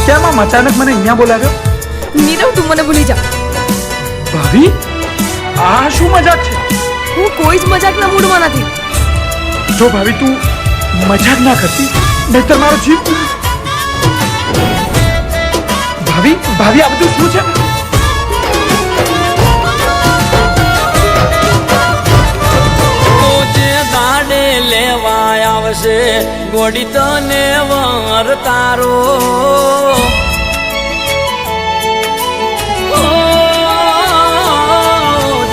કેમ આમ અચાનક મને અહીંયા બોલાવ્યો? નીરવ, તું મને ભૂલી જા. ભાભી, આ શું મજાક છે? હું કોઈ જ મજાકના મૂડમાં નથી. જો ભાભી તું મજાક ના કરતી નહીતર મારો જીવ. ભાભી ભાભી આ બધું શું છે? લેવા આવશે ગોડી તને વર તારો,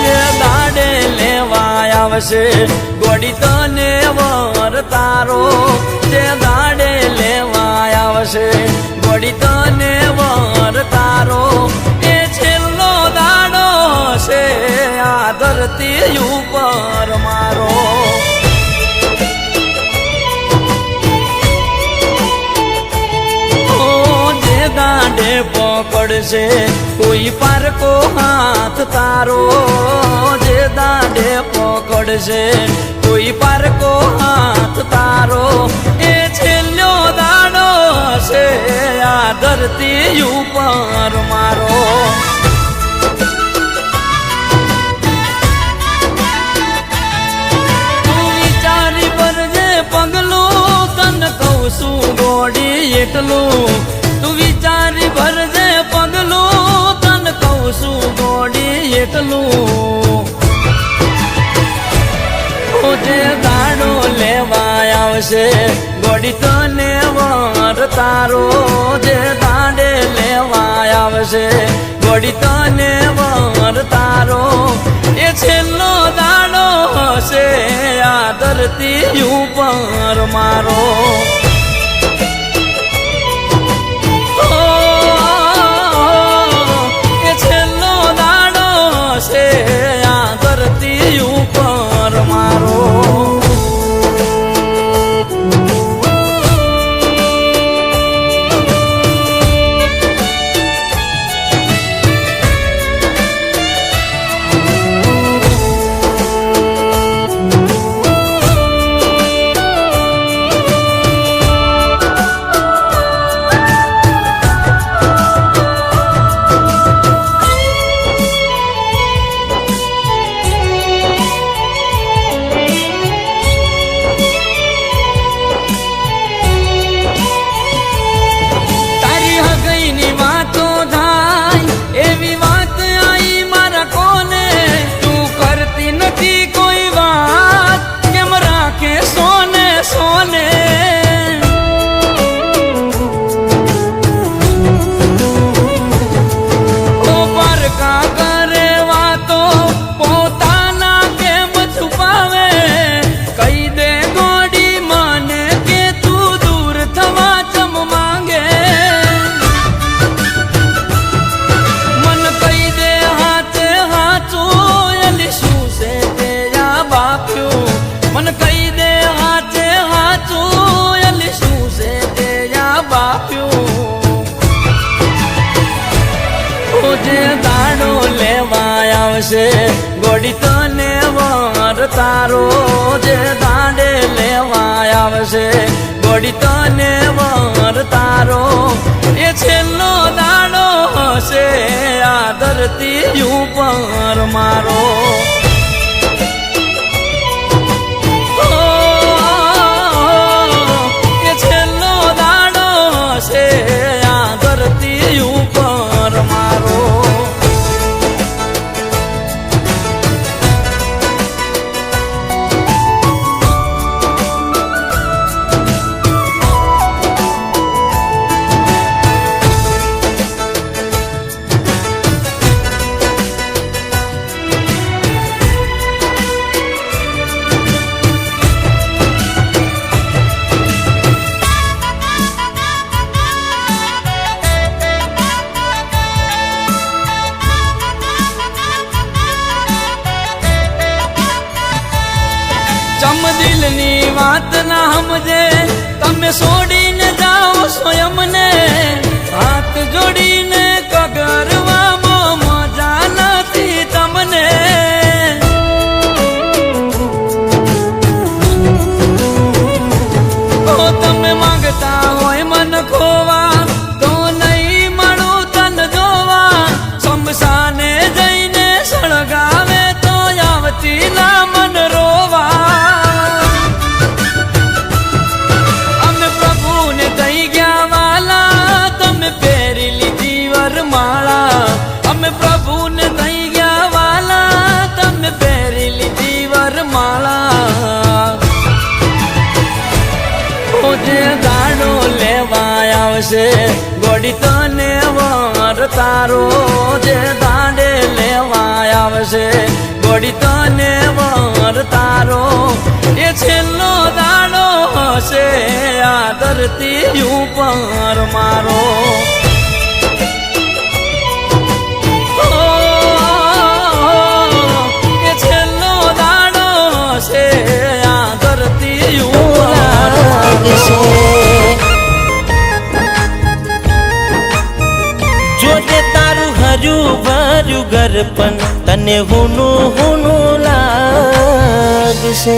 જે દાડે લેવા આવશે ગોડી તને વર તારો, જે દાડે લેવા આવશે ગોડી તને વર તારો, એ છેલ્લો દાડો છે આ ધરતી ઉપર મારો. દાંડે પકડશે કોઈ પારકો હાથ તારો, જે દાંડે પકડશે કોઈ પારકો હાથ તારો, એ છેલ્લો દાડો છે આ ધરતી ઉપર મારો. તું વિચારી ભરજે પગલું, તને કહું છું ગોડી એટલું. તું વિચારી ભરજે પગલું, તને કહું છું ગોડી એટલું. જે દાડો લેવા આવશે ગોડી તને વર તારો, જે દાડે લેવા આવશે ગોડી તને વર તારો, એ છેલ્લો દાડો હશે આ ધરતી ઉપર મારો. આ ધરતી ઉપર મારો. ગોડી તને વર તારો, જે દાંડે લેવા આવશે ગોડી તને વર તારો, એ છેલ્લો દાડો હશે આ ધરતી ઉપર મારો. એ છેલ્લો દાડો હશે આ ધરતી ઉપર મારો. દિલની વાત ના સમજે તમે છોડીને જાઓ સ્વયંને, હાથ જોડીને કગરવામાં મજા નથી તમને. તમે માંગતા હોય મન ખોવા તો નહીં આવશે ગોડી તને વર તારો જે દાંડે લેવા આવશે ગોડી તને વર તારો એ છેલ્લો દાડો હશે આ ધરતી ઉપર મારો એ છેલ્લો દાડો હશે આ ધરતી ઉપર જોજે તારું હર્યું ભર્યું ઘર પણ તને હુનું હુનું લાગશે